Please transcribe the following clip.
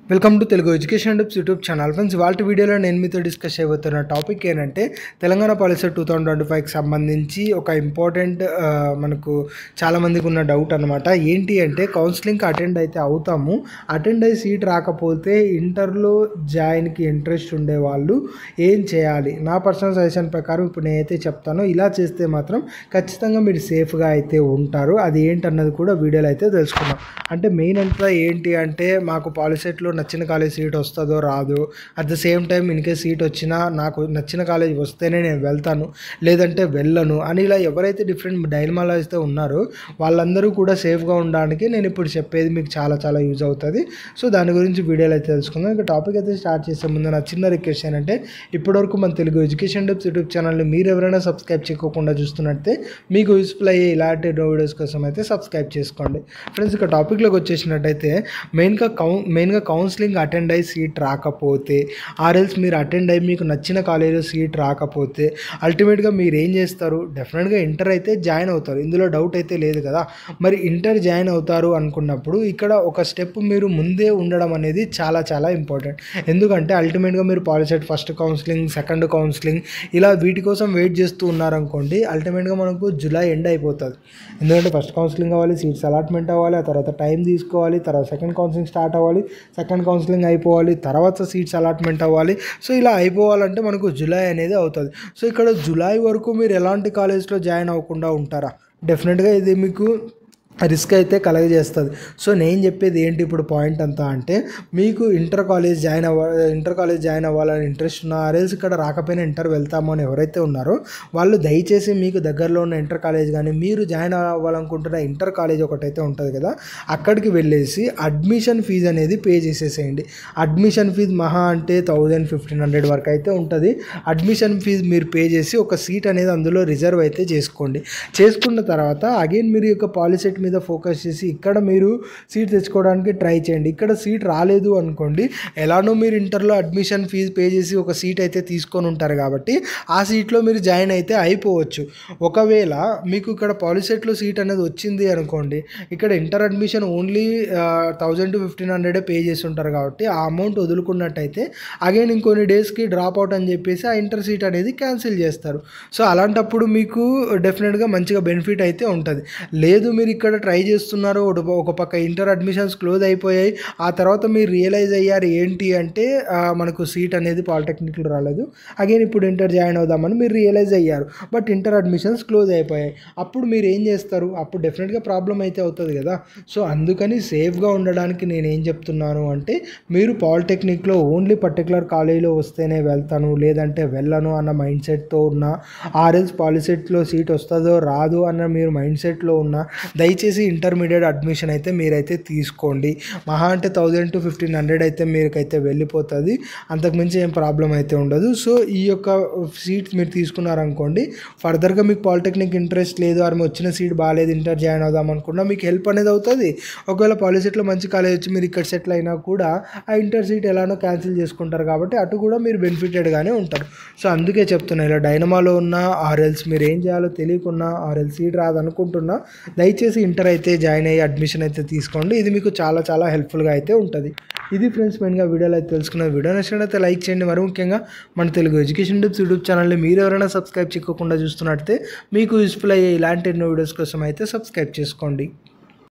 Welcome to Telugu education tips YouTube channel. Friends, ఇవాళ వీడియోలో నేను మీతో డిస్కస్ చేయబోతున్న టాపిక్ ఏంటంటే తెలంగాణ పాలసీ 2025కి సంబంధించి ఒక ఇంపార్టెంట్ మనకు చాలామందికి ఉన్న డౌట్ అనమాట. ఏంటి అంటే కౌన్సిలింగ్కి అటెండ్ అయితే అవుతాము, అటెండ్ అయ్యి సీట్ రాకపోతే ఇంటర్లో జాయిన్కి ఇంట్రెస్ట్ ఉండే వాళ్ళు ఏం చేయాలి? నా పర్సనల్ సజెషన్ ప్రకారం ఇప్పుడు నేనైతే చెప్తాను. ఇలా చేస్తే మాత్రం ఖచ్చితంగా మీరు సేఫ్గా అయితే ఉంటారు. అది ఏంటన్నది కూడా వీడియోలో అయితే తెలుసుకుందాం. అంటే మెయిన్ అంతా ఏంటి అంటే మాకు పాలిసెట్లో నచ్చిన కాలేజ్ సీట్ వస్తుందో రాదో, at the same time in case seat వచ్చినా నాకు నచ్చిన కాలేజ్ వస్తేనే నేను వెళ్తాను, లేదంటే వెళ్ళను అని ఇలా ఎవరైతే డిఫరెంట్ డైలమాలో అయితే ఉన్నారో వాళ్ళందరూ కూడా సేఫ్గా ఉండడానికి నేను ఇప్పుడు చెప్పేది మీకు చాలా చాలా యూజ్ అవుతుంది. సో దాని గురించి వీడియోలో అయితే తెలుసుకుందాం. ఇంకా టాపిక్ అయితే స్టార్ట్ చేసే ముందు నా చిన్న రిక్వెస్ట్ ఏంటంటే ఇప్పటివరకు మన తెలుగు ఎడ్యుకేషన్ టిప్స్ యూట్యూబ్ ఛానల్ని మీరు ఎవరైనా సబ్స్క్రైబ్ చేయకుండా చూస్తున్నట్టే మీకు యూస్ఫుల్ అయ్యే ఇలాంటి వీడియోస్ కోసం అయితే సబ్స్క్రైబ్ చేసుకోండి. ఫ్రెండ్స్, ఇక టాపిక్లోకి వచ్చేసినట్టయితే మెయిన్గా కౌన్సిలింగ్ అటెండ్ అయ్యి సీట్ రాకపోతే, ఆర్ఎల్స్ మీరు అటెండ్ అయ్యి మీకు నచ్చిన కాలేజీలో సీట్ రాకపోతే అల్టిమేట్గా మీరు ఏం చేస్తారు? డెఫినెట్గా ఇంటర్ అయితే జాయిన్ అవుతారు, ఇందులో డౌట్ అయితే లేదు కదా. మరి ఇంటర్ జాయిన్ అవుతారు అనుకున్నప్పుడు ఇక్కడ ఒక స్టెప్ మీరు ముందే ఉండడం అనేది చాలా చాలా ఇంపార్టెంట్. ఎందుకంటే అల్టిమేట్గా మీరు POLYCET first counselling, second counselling ఇలా వీటి కోసం వెయిట్ చేస్తూ ఉన్నారనుకోండి, అల్టిమేట్గా మనకు జూలై ఎండ్ అయిపోతుంది. ఎందుకంటే ఫస్ట్ కౌన్సిలింగ్ అవ్వాలి, సీట్స్ అలాట్మెంట్ అవ్వాలి, ఆ తర్వాత టైం తీసుకోవాలి, తర్వాత సెకండ్ కౌన్సిలింగ్ స్టార్ట్ అవ్వాలి, సెకండ్ కౌన్సిలింగ్ అయిపోవాలి, తర్వాత సీట్స్ అలాట్మెంట్ అవ్వాలి. సో ఇలా అయిపోవాలంటే మనకు జూలై అనేది అవుతుంది. సో ఇక్కడ జూలై వరకు మీరు ఎలాంటి కాలేజ్లో జాయిన్ అవ్వకుండా ఉంటారా? డెఫినెట్గా ఇది మీకు రిస్క్ అయితే కలగజేస్తుంది. సో నేను చెప్పేది ఏంటి ఇప్పుడు పాయింట్ అంతా అంటే, మీకు ఇంటర్ కాలేజ్ జాయిన్ అవ్వాలని ఇంట్రెస్ట్ ఉన్న ఆర్ఎల్స్ ఇక్కడ రాకపోయినా ఇంటర్ వెళ్తాము అని ఎవరైతే ఉన్నారో వాళ్ళు దయచేసి మీకు దగ్గరలో ఉన్న ఇంటర్ కాలేజ్ కానీ మీరు జాయిన్ అవ్వాలనుకుంటున్న ఇంటర్ కాలేజ్ ఒకటైతే ఉంటుంది కదా, అక్కడికి వెళ్ళేసి అడ్మిషన్ ఫీజు అనేది పే చేసేసేయండి. అడ్మిషన్ ఫీజు మహా అంటే 1500 వరకు అయితే ఉంటుంది. అడ్మిషన్ ఫీజు మీరు పే చేసి ఒక సీట్ అనేది అందులో రిజర్వ్ అయితే చేసుకున్న తర్వాత అగైన్ మీరు యొక్క పాలిసెట్ మీద ఫోకస్ చేసి ఇక్కడ మీరు సీట్ తెచ్చుకోవడానికి ట్రై చేయండి. ఇక్కడ సీట్ రాలేదు అనుకోండి, ఎలానో మీరు ఇంటర్లో అడ్మిషన్ ఫీజు పే చేసి ఒక సీట్ అయితే తీసుకొని ఉంటారు కాబట్టి ఆ సీట్లో మీరు జాయిన్ అయితే అయిపోవచ్చు. ఒకవేళ మీకు ఇక్కడ పాలిసెట్లో సీట్ అనేది వచ్చింది అనుకోండి, ఇక్కడ inter admission only 1000 to 1500 pay చేసి ఉంటారు కాబట్టి ఆ అమౌంట్ వదులుకున్నట్టయితే అగైన్ ఇంకొన్ని డేస్కి డ్రాప్ అవుట్ అని చెప్పేసి ఆ ఇంటర్ సీట్ అనేది క్యాన్సిల్ చేస్తారు. సో అలాంటప్పుడు మీకు డెఫినెట్గా మంచిగా బెనిఫిట్ అయితే ఉంటుంది. లేదు మీరు ఇక్కడ ట్రై చేస్తున్నారు, ఒక పక్క ఇంటర్ అడ్మిషన్స్ క్లోజ్ అయిపోయాయి, ఆ తర్వాత మీరు రియలైజ్ అయ్యారు ఏంటి అంటే మనకు సీట్ అనేది పాలిటెక్నిక్లో రాలేదు, అగైన్ ఇప్పుడు ఇంటర్ జాయిన్ అవుదామని మీరు రియలైజ్ అయ్యారు, బట్ ఇంటర్ అడ్మిషన్స్ క్లోజ్ అయిపోయాయి. అప్పుడు మీరు ఏం చేస్తారు? అప్పుడు డెఫినెట్గా ప్రాబ్లం అయితే అవుతుంది కదా. సో అందుకని సేఫ్గా ఉండడానికి నేను ఏం చెప్తున్నాను అంటే, మీరు పాలిటెక్నిక్లో ఓన్లీ పర్టికులర్ కాలేజీలో వస్తేనే వెళ్తాను లేదంటే వెళ్ళను అన్న మైండ్ సెట్తో ఉన్న, ఆర్ఎల్స్ పాలిసెట్లో సీట్ వస్తుందో రాదు అన్న మీరు మైండ్ సెట్లో ఉన్న, దయచేసి ఇంటర్మీడియట్ అడ్మిషన్ అయితే మీరైతే తీసుకోండి. మహా అంటే 1000 to 1500 అయితే మీకైతే వెళ్ళిపోతుంది, అంతకుమించి ఏం ప్రాబ్లం అయితే ఉండదు. సో ఈ యొక్క సీట్ మీరు తీసుకున్నారనుకోండి, ఫర్దర్గా మీకు పాలిటెక్నిక్ ఇంట్రెస్ట్ లేదు, ఆమె వచ్చిన సీట్ బాగాలేదు, ఇంటర్ జాయిన్ అవుదాం అనుకున్నా మీకు హెల్ప్ అనేది అవుతుంది. ఒకవేళ పాలిసెట్లో మంచి కాలేజ్ వచ్చి మీరు ఇక్కడ సెటిల్ అయినా కూడా ఆ ఇంటర్ సీట్ ఎలానో క్యాన్సిల్ చేసుకుంటారు కాబట్టి అటు కూడా మీరు బెనిఫిటెడ్గానే ఉంటారు. సో అందుకే చెప్తున్నా, ఇలా డైనమాలో ఉన్న ఆర్ఎల్స్ మీరు ఏం చేయాలో తెలియకున్నా, ఆర్ఎల్ సీట్ రాదనుకుంటున్నా, దయచేసి ఇంటర్ అయితే జాయిన్ అయ్యి అడ్మిషన్ అయితే తీసుకోండి. ఇది మీకు చాలా చాలా హెల్ప్ఫుల్గా అయితే ఉంటుంది. ఇది ఫ్రెండ్స్ మెయిన్గా వీడియోలో అయితే తెలుసుకున్న. వీడియో నచ్చినట్లయితే లైక్ చేయండి. మరి ముఖ్యంగా మన తెలుగు ఎడ్యుకేషన్ టిప్స్ యూట్యూబ్ ఛానల్ని మీరు ఎవరైనా సబ్స్క్రైబ్ చేయకుండా చూస్తున్నట్లయితే మీకు యూస్ఫుల్ అయ్యే ఇలాంటి ఎన్నో వీడియోస్ కోసం అయితే సబ్స్క్రైబ్ చేసుకోండి.